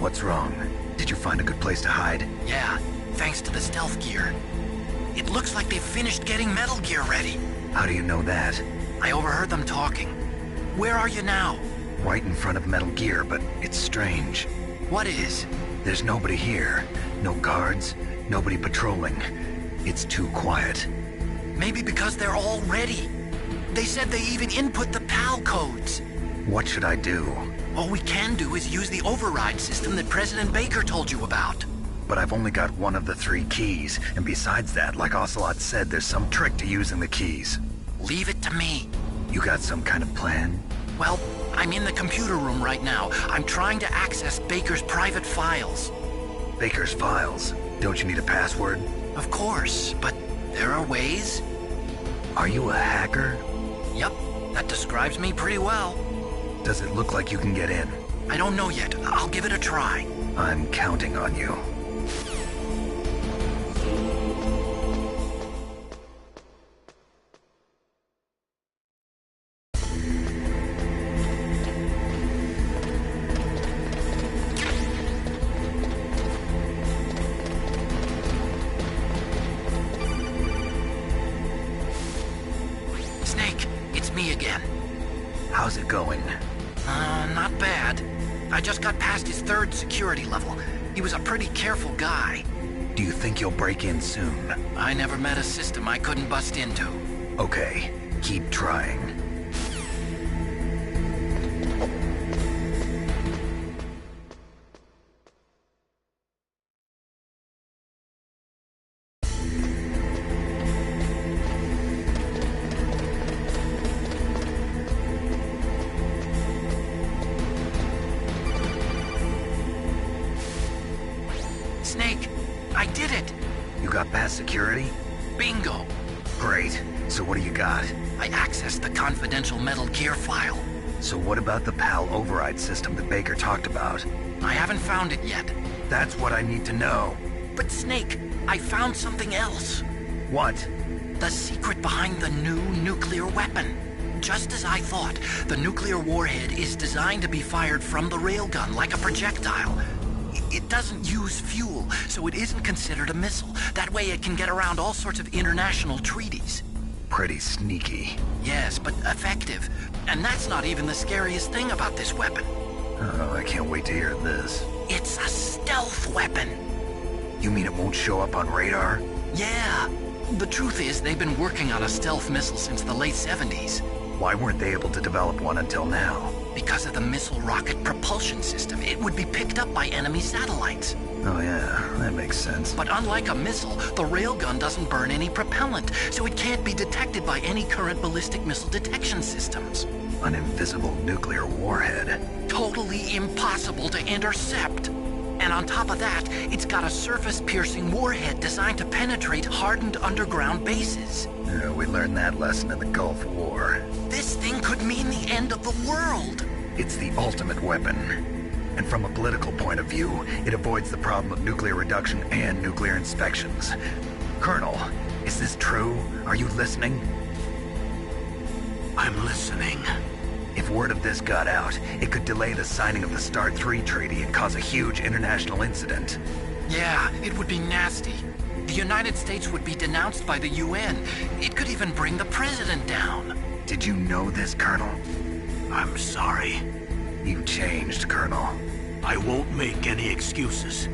What's wrong? Did you find a good place to hide? Yeah, thanks to the stealth gear. It looks like they've finished getting Metal Gear ready. How do you know that? I overheard them talking. Where are you now? Right in front of Metal Gear, but it's strange. What is? There's nobody here. No guards, nobody patrolling. It's too quiet. Maybe because they're all ready. They said they even input the PAL codes. What should I do? All we can do is use the override system that President Baker told you about. But I've only got one of the 3 keys, and besides that, like Ocelot said, there's some trick to using the keys. Leave it to me. You got some kind of plan? Well, I'm in the computer room right now. I'm trying to access Baker's private files. Baker's files? Don't you need a password? Of course, but there are ways. Are you a hacker? Yep, that describes me pretty well. Does it look like you can get in? I don't know yet. I'll give it a try. I'm counting on you. Snake, it's me again. How's it going? Not bad. I just got past his 3rd security level. He was a pretty careful guy. Do you think you'll break in soon? I never met a system I couldn't bust into. Okay, keep trying. Snake, I did it! You got past security? Bingo! Great. So what do you got? I accessed the confidential Metal Gear file. So what about the PAL override system that Baker talked about? I haven't found it yet. That's what I need to know. But Snake, I found something else. What? The secret behind the new nuclear weapon. Just as I thought, the nuclear warhead is designed to be fired from the railgun like a projectile. It doesn't use fuel, so it isn't considered a missile. That way it can get around all sorts of international treaties. Pretty sneaky. Yes, but effective. And that's not even the scariest thing about this weapon. Oh, I can't wait to hear this. It's a stealth weapon. You mean it won't show up on radar? Yeah. The truth is, they've been working on a stealth missile since the late 70s. Why weren't they able to develop one until now? Because of the missile rocket propulsion system, it would be picked up by enemy satellites. Oh yeah, that makes sense. But unlike a missile, the railgun doesn't burn any propellant, so it can't be detected by any current ballistic missile detection systems. An invisible nuclear warhead. Totally impossible to intercept. And on top of that, it's got a surface-piercing warhead designed to penetrate hardened underground bases. Yeah, we learned that lesson in the Gulf War. This thing could mean the end of the world. It's the ultimate weapon. And from a political point of view, it avoids the problem of nuclear reduction and nuclear inspections. Colonel, is this true? Are you listening? I'm listening. If word of this got out, it could delay the signing of the START 3 treaty and cause a huge international incident. Yeah, it would be nasty. The United States would be denounced by the UN. It could even bring the president down. Did you know this, Colonel? I'm sorry. You changed, Colonel. I won't make any excuses.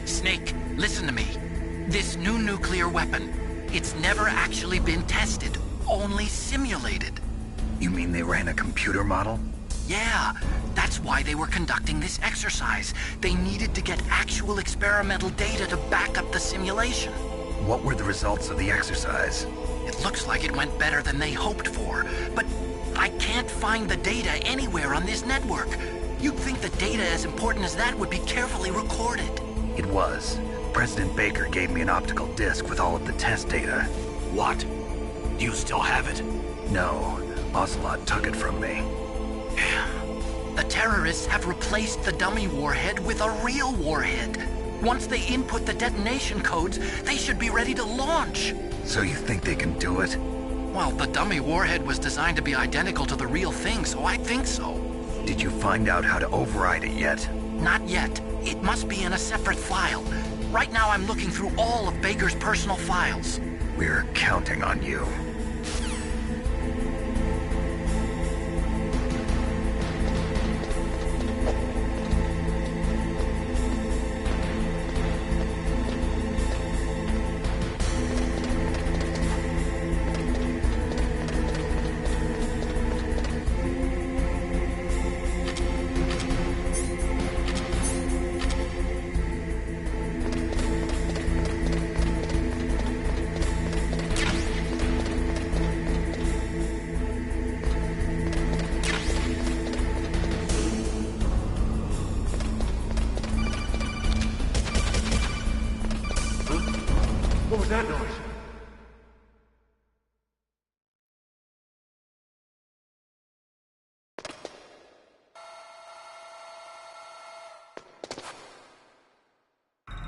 Snake, listen to me. This new nuclear weapon, it's never actually been tested, only simulated. You mean they ran a computer model? Yeah, that's why they were conducting this exercise. They needed to get actual experimental data to back up the simulation. What were the results of the exercise? It looks like it went better than they hoped for, but I can't find the data anywhere on this network. You'd think the data as important as that would be carefully recorded. It was. President Baker gave me an optical disc with all of the test data. What? Do you still have it? No, Ocelot took it from me. The terrorists have replaced the dummy warhead with a real warhead. Once they input the detonation codes, they should be ready to launch. So you think they can do it? Well, the dummy warhead was designed to be identical to the real thing, so I think so. Did you find out how to override it yet? Not yet. It must be in a separate file. Right now I'm looking through all of Baker's personal files. We're counting on you. What was that noise?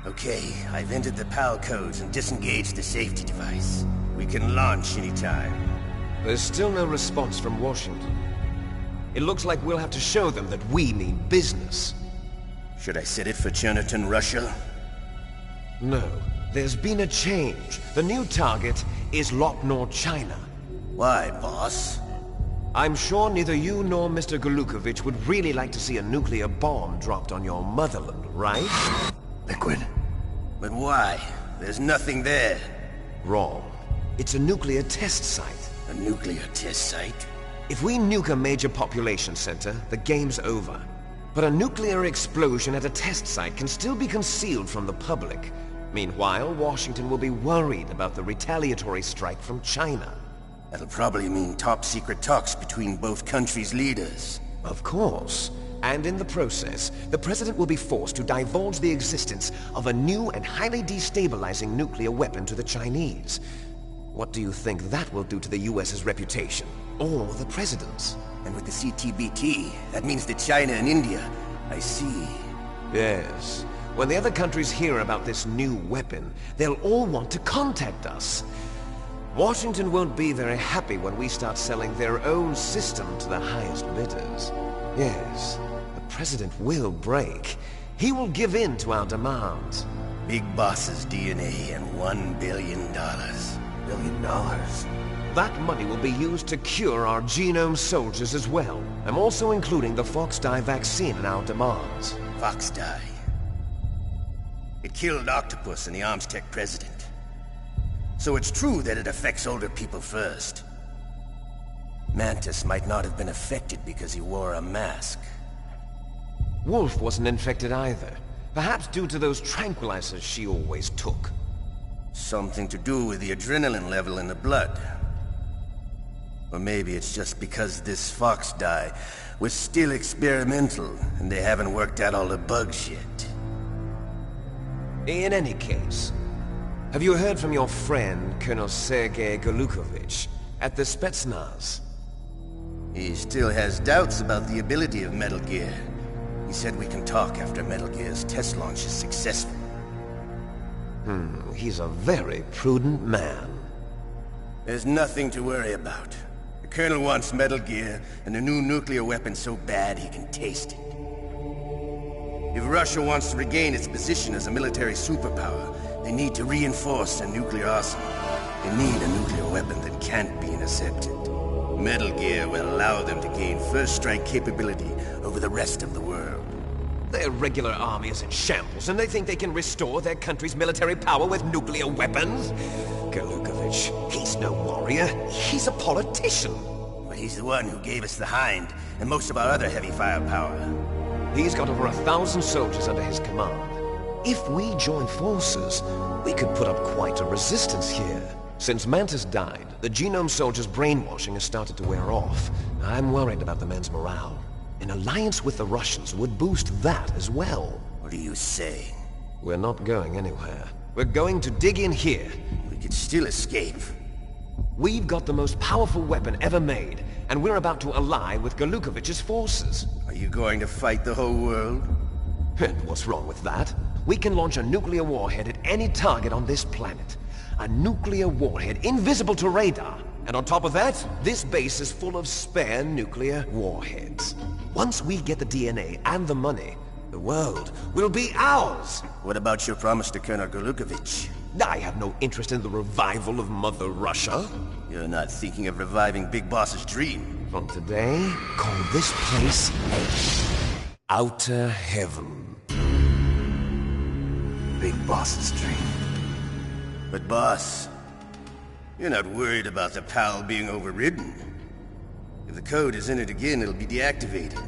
Okay, I've entered the PAL codes and disengaged the safety device. We can launch anytime. There's still no response from Washington. It looks like we'll have to show them that we mean business. Should I set it for Cherniton, Russia? No. There's been a change. The new target is Lochner, China. Why, boss? I'm sure neither you nor Mr. Golukovich would really like to see a nuclear bomb dropped on your motherland, right? Liquid. But why? There's nothing there. Wrong. It's a nuclear test site. A nuclear test site? If we nuke a major population center, the game's over. But a nuclear explosion at a test site can still be concealed from the public. Meanwhile, Washington will be worried about the retaliatory strike from China. That'll probably mean top-secret talks between both countries' leaders. Of course. And in the process, the President will be forced to divulge the existence of a new and highly destabilizing nuclear weapon to the Chinese. What do you think that will do to the US's reputation? Or the President's? And with the CTBT, that means that China and India... I see. Yes. When the other countries hear about this new weapon, they'll all want to contact us. Washington won't be very happy when we start selling their own system to the highest bidders. Yes, the President will break. He will give in to our demands. Big Boss's DNA and $1 billion. $1 billion? That money will be used to cure our genome soldiers as well. I'm also including the Fox-Die vaccine in our demands. Fox-Die. It killed Octopus and the Armstech president. So it's true that it affects older people first. Mantis might not have been affected because he wore a mask. Wolf wasn't infected either. Perhaps due to those tranquilizers she always took. Something to do with the adrenaline level in the blood. Or maybe it's just because this Fox-Die was still experimental and they haven't worked out all the bugs yet. In any case, have you heard from your friend, Colonel Sergei Golukovich, at the Spetsnaz? He still has doubts about the ability of Metal Gear. He said we can talk after Metal Gear's test launch is successful. He's a very prudent man. There's nothing to worry about. The Colonel wants Metal Gear and a new nuclear weapon so bad he can taste it. If Russia wants to regain its position as a military superpower, they need to reinforce their nuclear arsenal. They need a nuclear weapon that can't be intercepted. Metal Gear will allow them to gain first strike capability over the rest of the world. Their regular army is in shambles, and they think they can restore their country's military power with nuclear weapons? Golukovich, he's no warrior. He's a politician. But he's the one who gave us the Hind and most of our other heavy firepower. He's got over 1,000 soldiers under his command. If we join forces, we could put up quite a resistance here. Since Mantis died, the genome soldiers' brainwashing has started to wear off. I'm worried about the men's morale. An alliance with the Russians would boost that as well. What are you saying? We're not going anywhere. We're going to dig in here. We could still escape. We've got the most powerful weapon ever made, and we're about to ally with Golukovich's forces. Are you going to fight the whole world? And what's wrong with that? We can launch a nuclear warhead at any target on this planet. A nuclear warhead invisible to radar. And on top of that, this base is full of spare nuclear warheads. Once we get the DNA and the money, The world will be ours! What about your promise to Colonel Golukovich? I have no interest in the revival of Mother Russia. You're not thinking of reviving Big Boss's dream. From today, call this place Outer Heaven. Big Boss's dream. But boss, you're not worried about the PAL being overridden. If the code is entered again, it'll be deactivated.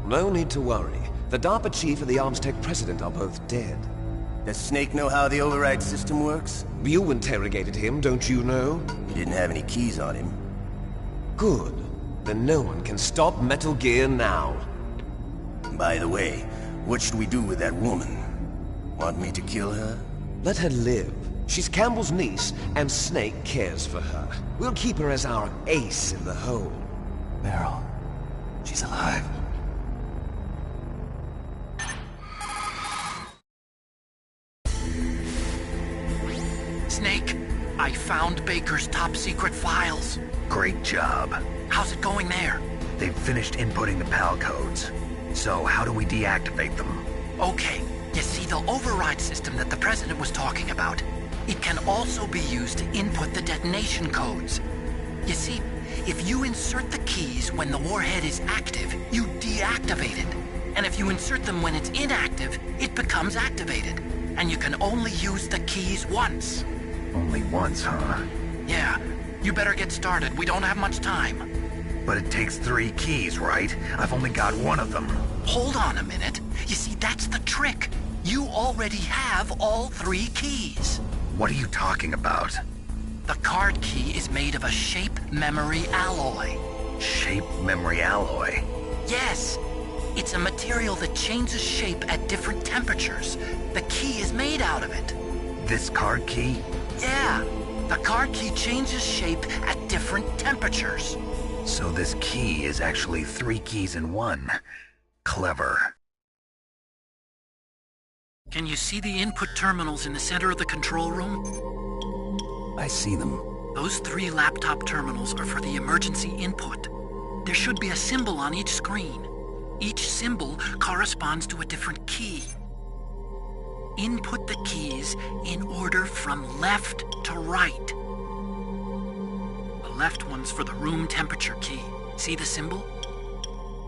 No need to worry. The DARPA chief and the Arms Tech president are both dead. Does Snake know how the override system works? You interrogated him, don't you know? He didn't have any keys on him. Good. Then no one can stop Metal Gear now. By the way, what should we do with that woman? Want me to kill her? Let her live. She's Campbell's niece, and Snake cares for her. We'll keep her as our ace in the hole. Meryl, she's alive. Snake, I found Baker's top-secret files. Great job. How's it going there? They've finished inputting the PAL codes. So how do we deactivate them? Okay, you see the override system that the President was talking about? It can also be used to input the detonation codes. You see, if you insert the keys when the warhead is active, you deactivate it. And if you insert them when it's inactive, it becomes activated. And you can only use the keys once. Only once, huh? Yeah, you better get started. We don't have much time. But it takes 3 keys, right? I've only got 1 of them. Hold on a minute. You see, that's the trick. You already have all 3 keys. What are you talking about? The card key is made of a shape memory alloy. Shape memory alloy? Yes. It's a material that changes shape at different temperatures. The key is made out of it. This card key? Yeah. The card key changes shape at different temperatures. So this key is actually 3 keys in 1. Clever. Can you see the input terminals in the center of the control room? I see them. Those 3 laptop terminals are for the emergency input. There should be a symbol on each screen. Each symbol corresponds to a different key. Input the keys in order from left to right. The left one's for the room temperature key. See the symbol?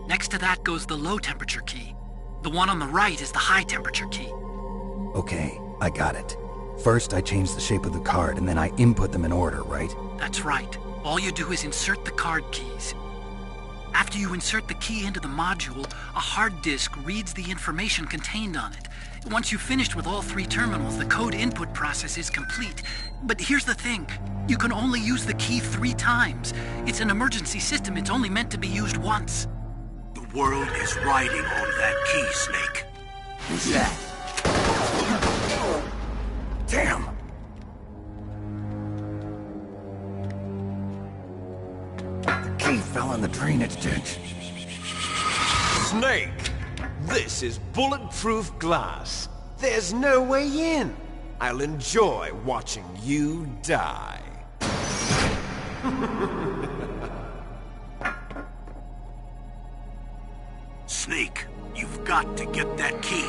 Next to that goes the low temperature key. The one on the right is the high temperature key. Okay, I got it. First, I change the shape of the card, and then I input them in order, right? That's right. All you do is insert the card keys. After you insert the key into the module, a hard disk reads the information contained on it. Once you've finished with all 3 terminals, the code input process is complete. But here's the thing. You can only use the key 3 times. It's an emergency system. It's only meant to be used once. The world is riding on that key, Snake. Who's that? Damn! The key fell in the drainage ditch. Snake! This is bulletproof glass. There's no way in. I'll enjoy watching you die. Snake, you've got to get that key.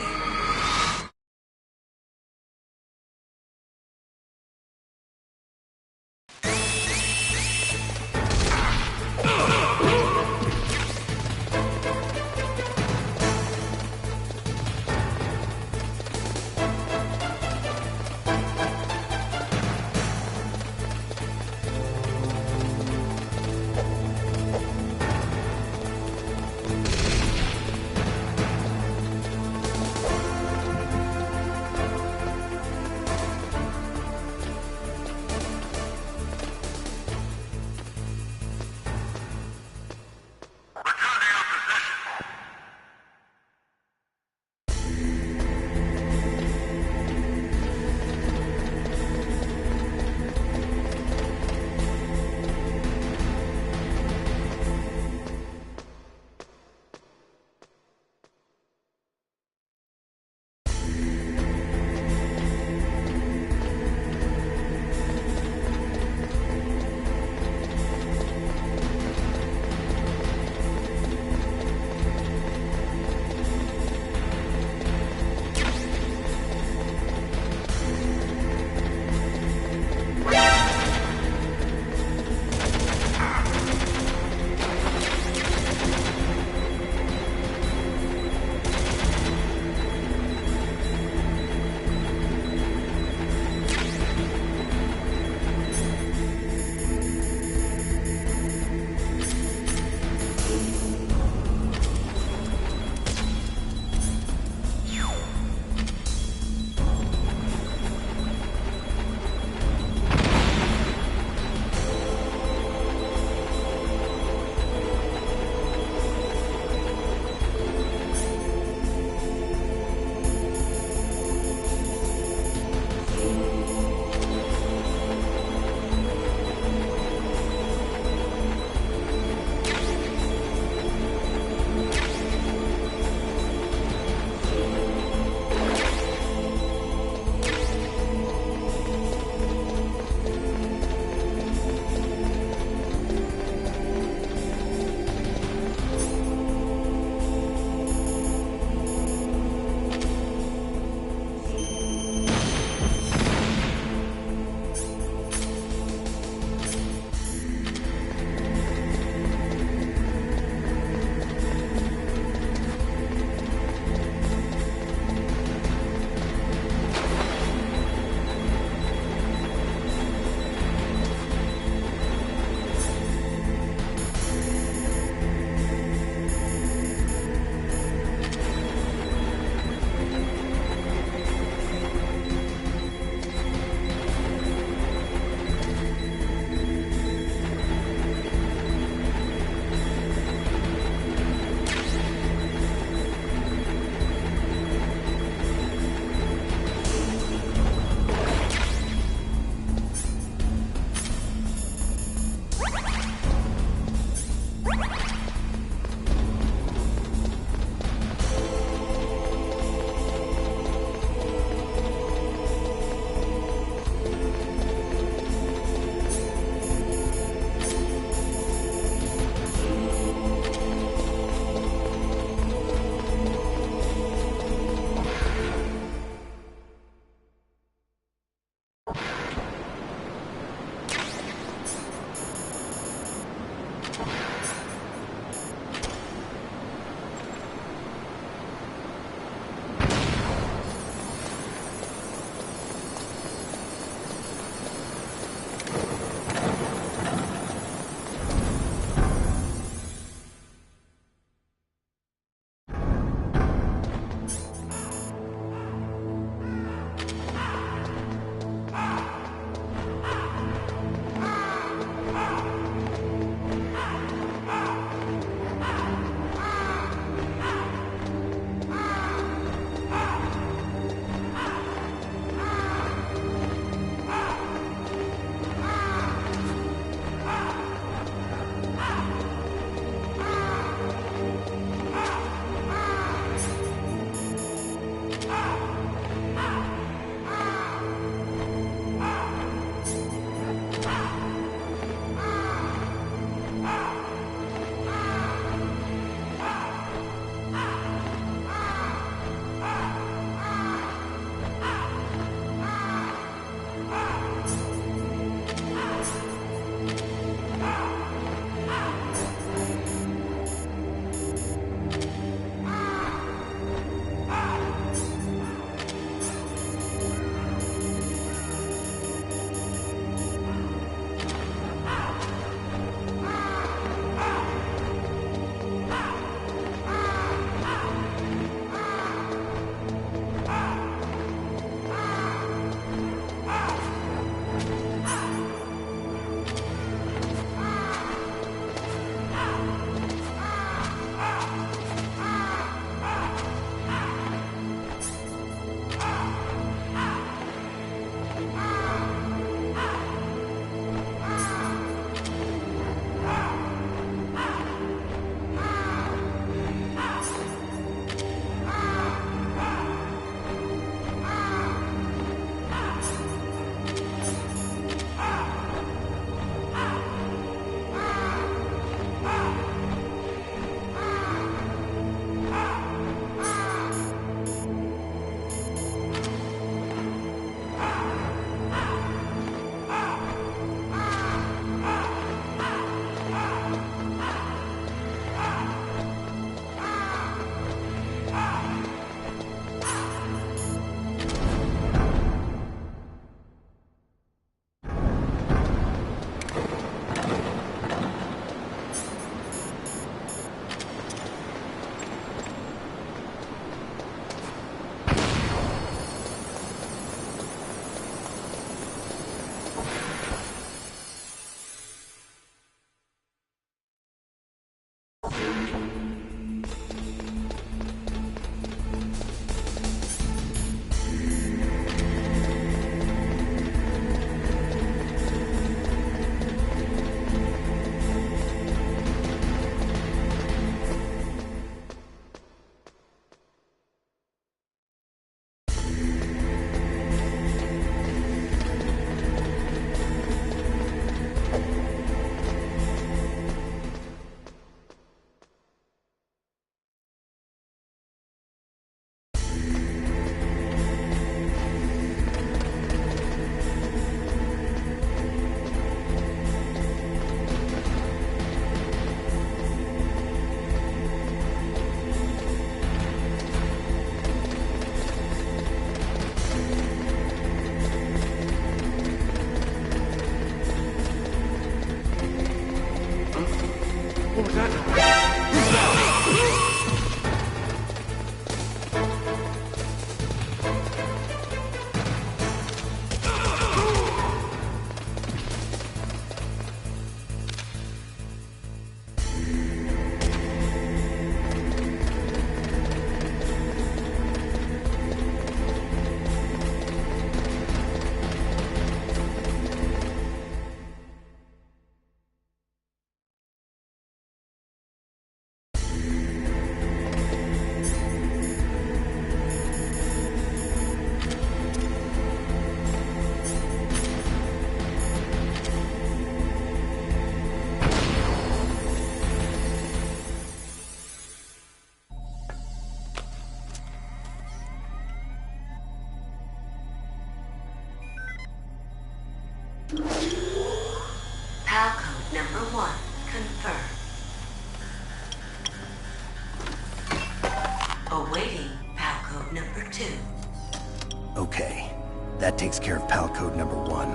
Okay, that takes care of PAL code number 1.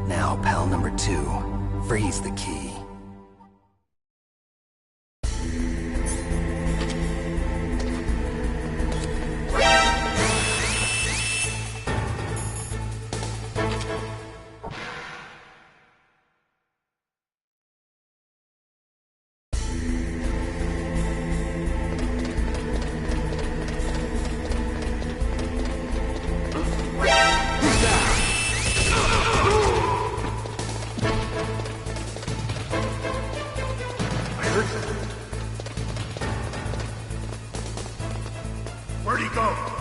Now, PAL number 2, freeze the key. Where'd he go?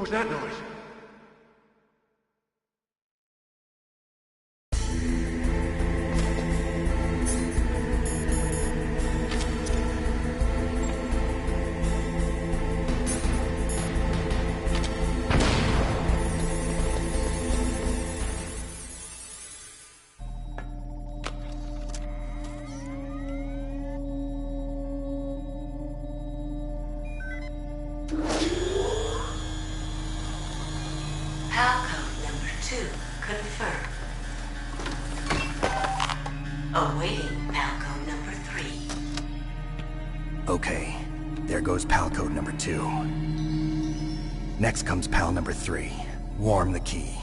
was that noise? Confirmed. Awaiting Palco number 3. Okay, there goes pal code number 2. Next comes pal number 3. Warm the key.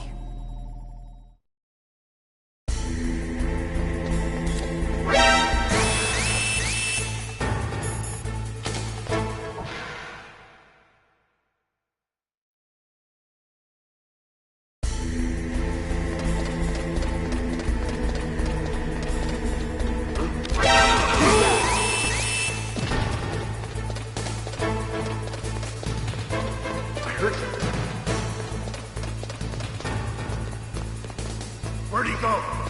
Where'd he go?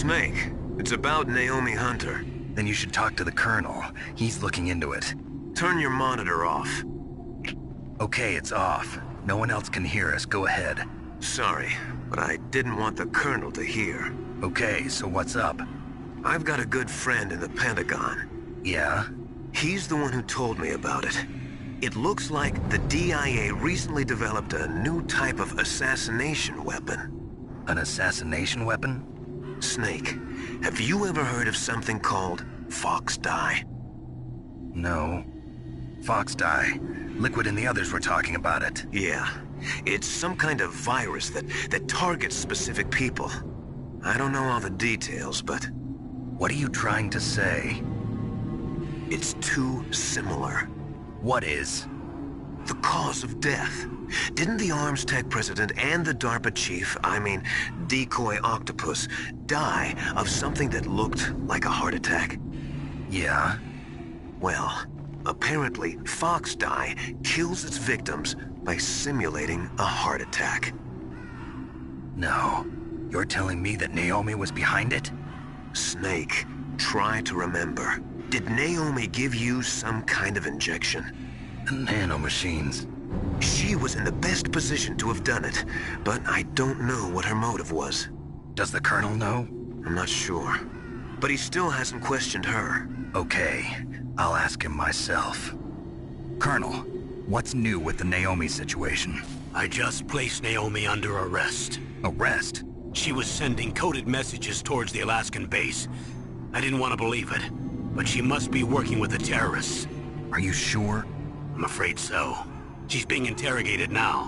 Snake, it's about Naomi Hunter. Then you should talk to the Colonel. He's looking into it. Turn your monitor off. Okay, it's off. No one else can hear us. Go ahead. Sorry, but I didn't want the Colonel to hear. Okay, so what's up? I've got a good friend in the Pentagon. Yeah? He's the one who told me about it. It looks like the DIA recently developed a new type of assassination weapon. An assassination weapon? Snake, have you ever heard of something called Fox Dye? No. Fox dye. Liquid and the others were talking about it. Yeah. It's some kind of virus that targets specific people. I don't know all the details, but... What are you trying to say? It's too similar. What is? The cause of death. Didn't the Arms Tech president and the DARPA chief, Decoy Octopus, die of something that looked like a heart attack? Yeah? Well, apparently Fox Dye kills its victims by simulating a heart attack. No. You're telling me that Naomi was behind it? Snake, try to remember. Did Naomi give you some kind of injection? The nanomachines. She was in the best position to have done it, but I don't know what her motive was. Does the Colonel know? I'm not sure. But he still hasn't questioned her. Okay, I'll ask him myself. Colonel, what's new with the Naomi situation? I just placed Naomi under arrest. Arrest? She was sending coded messages towards the Alaskan base. I didn't want to believe it, but she must be working with the terrorists. Are you sure? I'm afraid so. She's being interrogated now.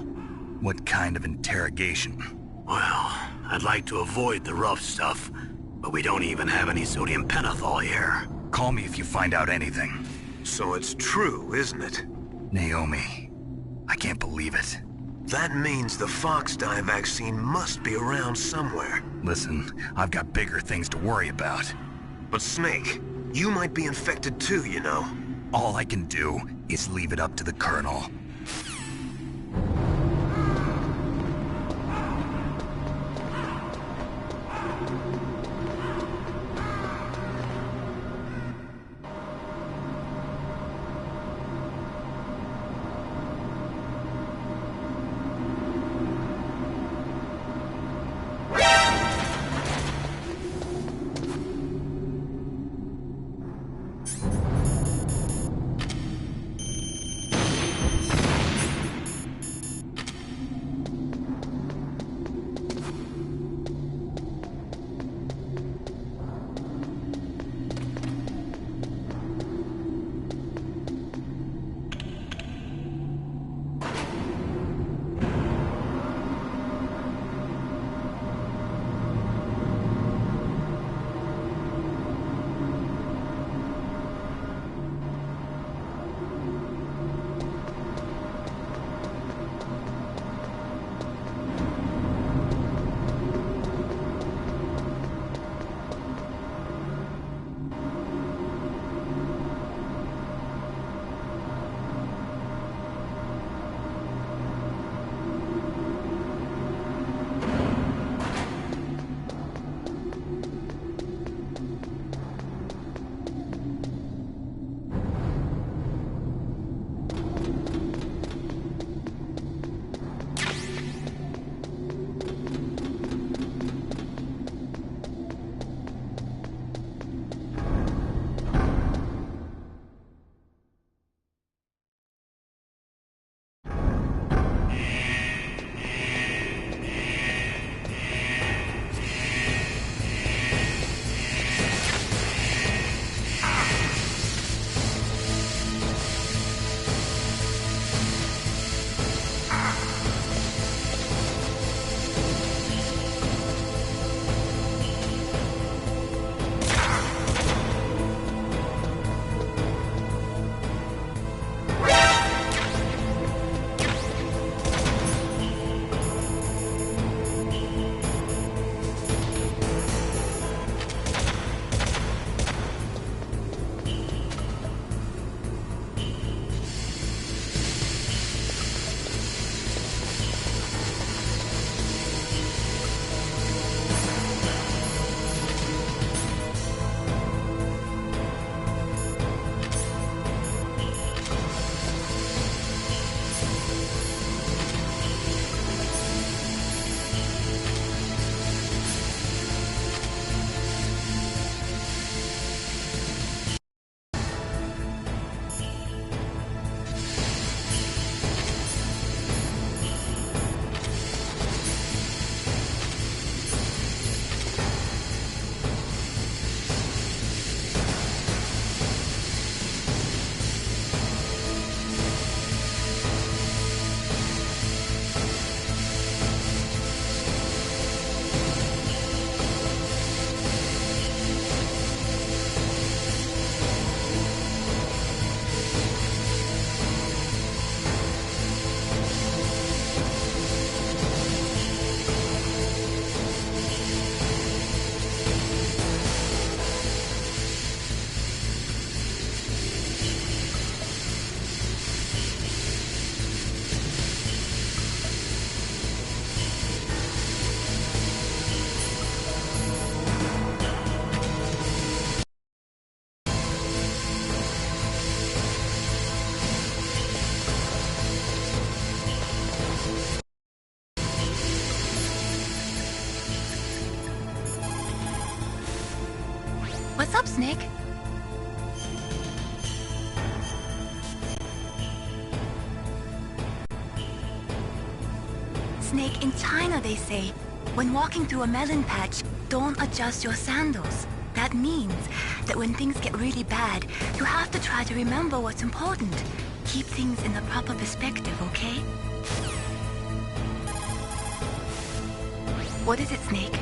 What kind of interrogation? Well, I'd like to avoid the rough stuff, but we don't even have any sodium pentothal here. Call me if you find out anything. So it's true, isn't it? Naomi, I can't believe it. That means the Fox Dye vaccine must be around somewhere. Listen, I've got bigger things to worry about. But Snake, you might be infected too, you know. All I can do is leave it up to the Colonel. What's up, Snake? Snake, in China they say, when walking through a melon patch, don't adjust your sandals. That means that when things get really bad, you have to try to remember what's important. Keep things in the proper perspective, okay? What is it, Snake?